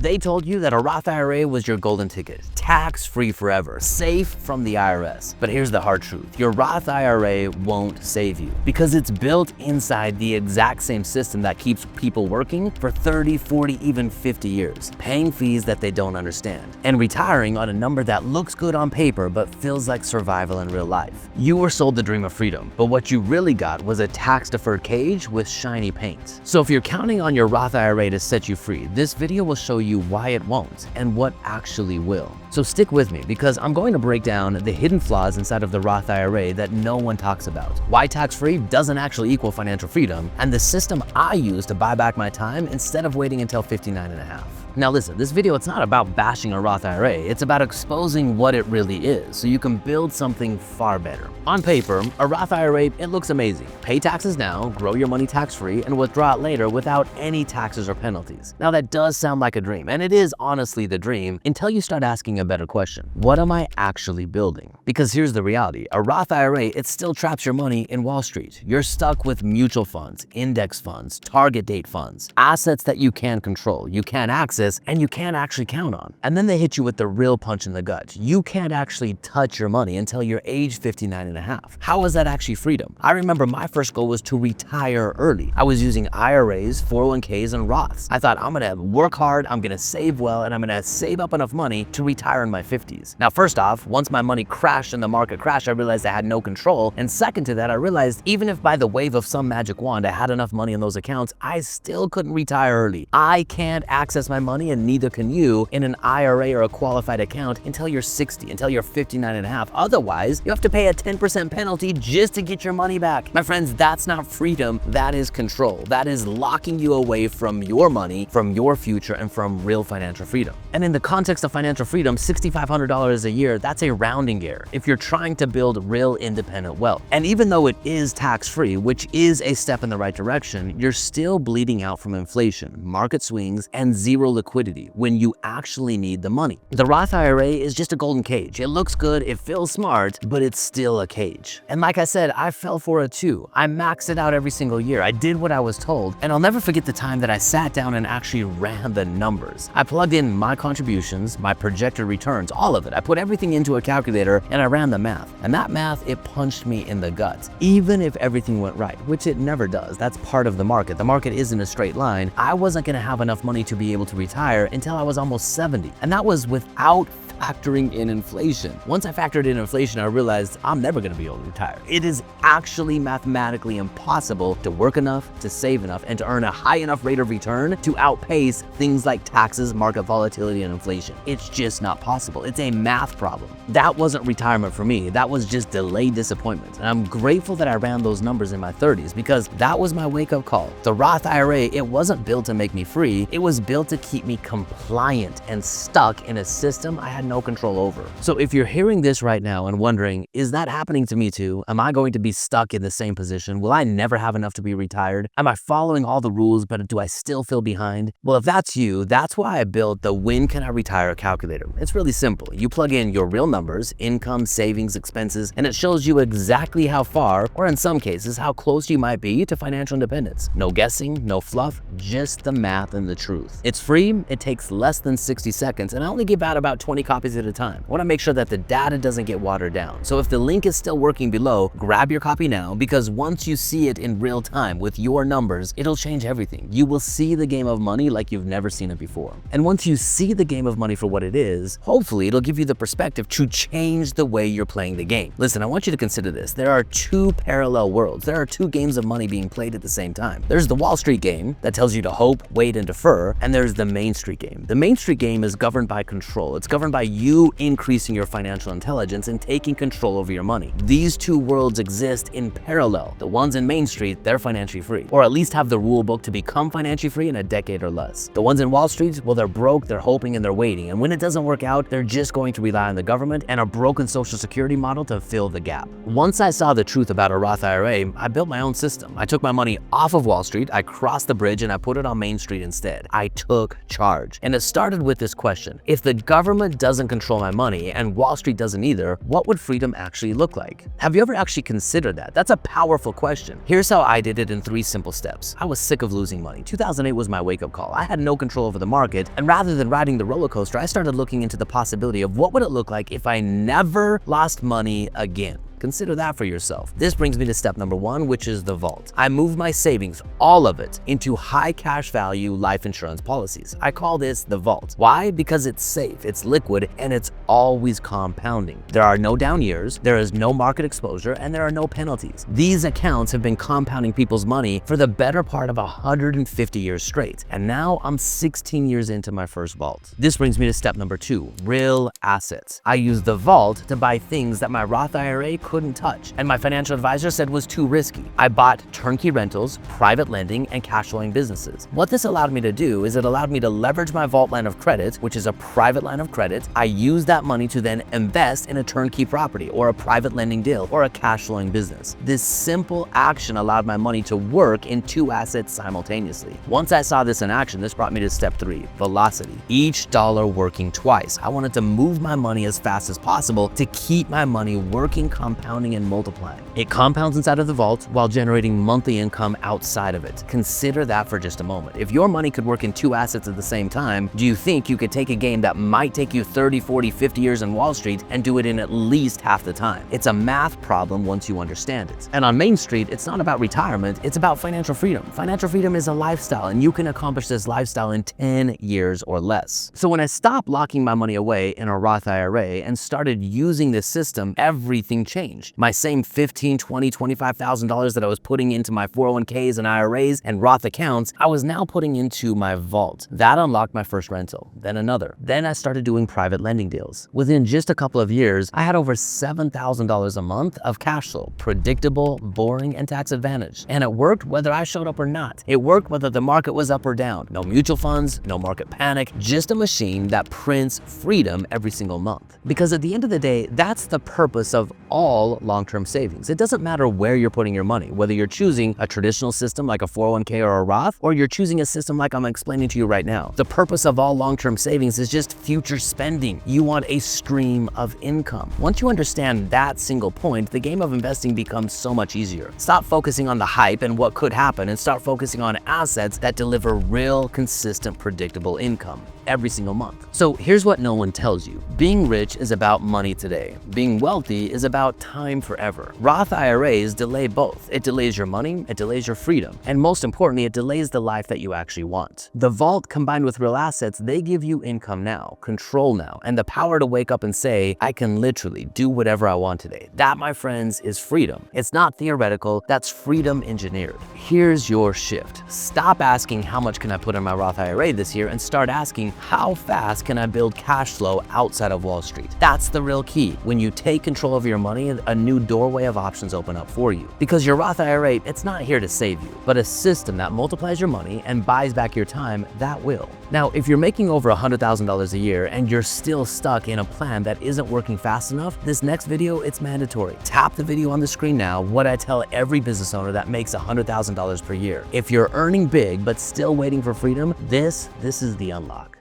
They told you that a Roth IRA was your golden ticket, tax-free forever, safe from the IRS. But here's the hard truth. Your Roth IRA won't save you because it's built inside the exact same system that keeps people working for 30, 40, even 50 years, paying fees that they don't understand, and retiring on a number that looks good on paper but feels like survival in real life. You were sold the dream of freedom, but what you really got was a tax-deferred cage with shiny paint. So if you're counting on your Roth IRA to set you free, this video will show you why it won't and what actually will. So stick with me because I'm going to break down the hidden flaws inside of the Roth IRA that no one talks about, why tax-free doesn't actually equal financial freedom, and the system I use to buy back my time instead of waiting until 59 and a half. Now listen, this video, it's not about bashing a Roth IRA, it's about exposing what it really is so you can build something far better. On paper, a Roth IRA, it looks amazing. Pay taxes now, grow your money tax-free, and withdraw it later without any taxes or penalties. Now that does sound like a dream, and it is honestly the dream until you start asking a better question. What am I actually building? Because here's the reality, a Roth IRA, it still traps your money in Wall Street. You're stuck with mutual funds, index funds, target date funds, assets that you can control, you can access, and you can't actually count on. And then they hit you with the real punch in the gut. You can't actually touch your money until you're age 59 and a half. How is that actually freedom? I remember my first goal was to retire early. I was using IRAs, 401ks, and Roths. I thought I'm gonna work hard, I'm gonna save well, and I'm gonna save up enough money to retire in my 50s. Now, first off, once my money crashed and the market crashed, I realized I had no control. And second to that, I realized even if by the wave of some magic wand I had enough money in those accounts, I still couldn't retire early. I can't access my money, and neither can you, in an IRA or a qualified account until you're 60, until you're 59 and a half. Otherwise, you have to pay a 10% penalty just to get your money back. My friends, that's not freedom, that is control. That is locking you away from your money, from your future, and from real financial freedom. And in the context of financial freedom, $6,500 a year, that's a rounding error if you're trying to build real independent wealth. And even though it is tax-free, which is a step in the right direction, you're still bleeding out from inflation, market swings, and zero liquidity when you actually need the money. The Roth IRA is just a golden cage. It looks good, it feels smart, but it's still a cage. And like I said, I fell for it too. I maxed it out every single year. I did what I was told, and I'll never forget the time that I sat down and actually ran the numbers. I plugged in my contributions, my projected returns, all of it. I put everything into a calculator and I ran the math. And that math, it punched me in the gut. Even if everything went right, which it never does. That's part of the market. The market isn't a straight line. I wasn't gonna have enough money to be able to retire until I was almost 70. And that was without factoring in inflation. Once I factored in inflation, I realized I'm never gonna be able to retire. It is actually mathematically impossible to work enough, to save enough, and to earn a high enough rate of return to outpace things like taxes, market volatility, and inflation. It's just not possible. It's a math problem. That wasn't retirement for me. That was just delayed disappointment. And I'm grateful that I ran those numbers in my 30s because that was my wake-up call. The Roth IRA, it wasn't built to make me free. It was built to keep me compliant and stuck in a system I had no control over. So if you're hearing this right now and wondering, is that happening to me too? Am I going to be stuck in the same position? Will I never have enough to be retired? Am I following all the rules, but do I still feel behind? Well, if that's you, that's why I built the When Can I Retire calculator. It's really simple. You plug in your real numbers, income, savings, expenses, and it shows you exactly how far, or in some cases, how close you might be to financial independence. No guessing, no fluff, just the math and the truth. It's free, it takes less than 60 seconds, and I only give out about 20 copies at a time. I want to make sure that the data doesn't get watered down. So if the link is still working below, grab your copy now, because once you see it in real time with your numbers, it'll change everything. You will see the game of money like you've never seen it before. And once you see the game of money for what it is, hopefully it'll give you the perspective to change the way you're playing the game. Listen, I want you to consider this. There are two parallel worlds. There are two games of money being played at the same time. There's the Wall Street game that tells you to hope, wait, and defer, and there's the Main Street game. The Main Street game is governed by control. It's governed by you increasing your financial intelligence and taking control over your money. These two worlds exist in parallel. The ones in Main Street, they're financially free, or at least have the rule book to become financially free in a decade or less. The ones in Wall Street, well, they're broke, they're hoping, and they're waiting. And when it doesn't work out, they're just going to rely on the government and a broken social security model to fill the gap. Once I saw the truth about a Roth IRA, I built my own system. I took my money off of Wall Street, I crossed the bridge, and I put it on Main Street instead. I took charge. And it started with this question. If the government doesn't doesn't control my money and Wall Street doesn't either, what would freedom actually look like? Have you ever actually considered that? That's a powerful question. Here's how I did it in 3 simple steps. I was sick of losing money. 2008 was my wake-up call. I had no control over the market, and rather than riding the roller coaster, I started looking into the possibility of what would it look like if I never lost money again. Consider that for yourself. This brings me to step number 1, which is the vault. I moved my savings, all of it, into high cash value life insurance policies. I call this the vault. Why? Because it's safe, it's liquid, and it's always compounding. There are no down years, there is no market exposure, and there are no penalties. These accounts have been compounding people's money for the better part of 150 years straight. And now I'm 16 years into my first vault. This brings me to step number 2, real assets. I use the vault to buy things that my Roth IRA couldn't touch, and my financial advisor said was too risky. I bought turnkey rentals, private lending, and cash flowing businesses. What this allowed me to do is it allowed me to leverage my vault line of credit, which is a private line of credit. I use that money to then invest in a turnkey property or a private lending deal or a cash flowing business. This simple action allowed my money to work in 2 assets simultaneously. Once I saw this in action, this brought me to step 3, velocity. Each dollar working twice. I wanted to move my money as fast as possible to keep my money working, compounding, and multiplying. It compounds inside of the vault while generating monthly income outside of it. Consider that for just a moment. If your money could work in 2 assets at the same time, do you think you could take a game that might take you 30, 40, 50 years in Wall Street and do it in at least half the time? It's a math problem once you understand it. And on Main Street, it's not about retirement, it's about financial freedom. Financial freedom is a lifestyle, and you can accomplish this lifestyle in 10 years or less. So when I stopped locking my money away in a Roth IRA and started using this system, everything changed. My same $15,000, $20,000, $25,000 that I was putting into my 401ks and IRAs and Roth accounts, I was now putting into my vault. That unlocked my first rental, then another. Then I started doing private lending deals. Within just a couple of years, I had over $7,000 a month of cash flow, predictable, boring, and tax advantaged. And it worked whether I showed up or not. It worked whether the market was up or down. No mutual funds, no market panic, just a machine that prints freedom every single month. Because at the end of the day, that's the purpose of all long-term savings. It doesn't matter where you're putting your money, whether you're choosing a traditional system like a 401k or a Roth, or you're choosing a system like I'm explaining to you right now. The purpose of all long-term savings is just future spending. You want a stream of income. Once you understand that single point, the game of investing becomes so much easier. Stop focusing on the hype and what could happen and start focusing on assets that deliver real, consistent, predictable income every single month. So here's what no one tells you. Being rich is about money today. Being wealthy is about time forever. Roth IRAs delay both. It delays your money, it delays your freedom, and most importantly, it delays the life that you actually want. The vault combined with real assets, they give you income now, control now, and the power to wake up and say, I can literally do whatever I want today. That, my friends, is freedom. It's not theoretical, that's freedom engineered. Here's your shift. Stop asking how much can I put in my Roth IRA this year and start asking how fast can I build cash flow outside of Wall Street? That's the real key. When you take control of your money, a new doorway of options open up for you. Because your Roth IRA, it's not here to save you, but a system that multiplies your money and buys back your time, that will. Now, if you're making over $100,000 a year and you're still stuck in a plan that isn't working fast enough, this next video, it's mandatory. Tap the video on the screen now, what I tell every business owner that makes $100,000 per year. If you're earning big but still waiting for freedom, this is the unlock.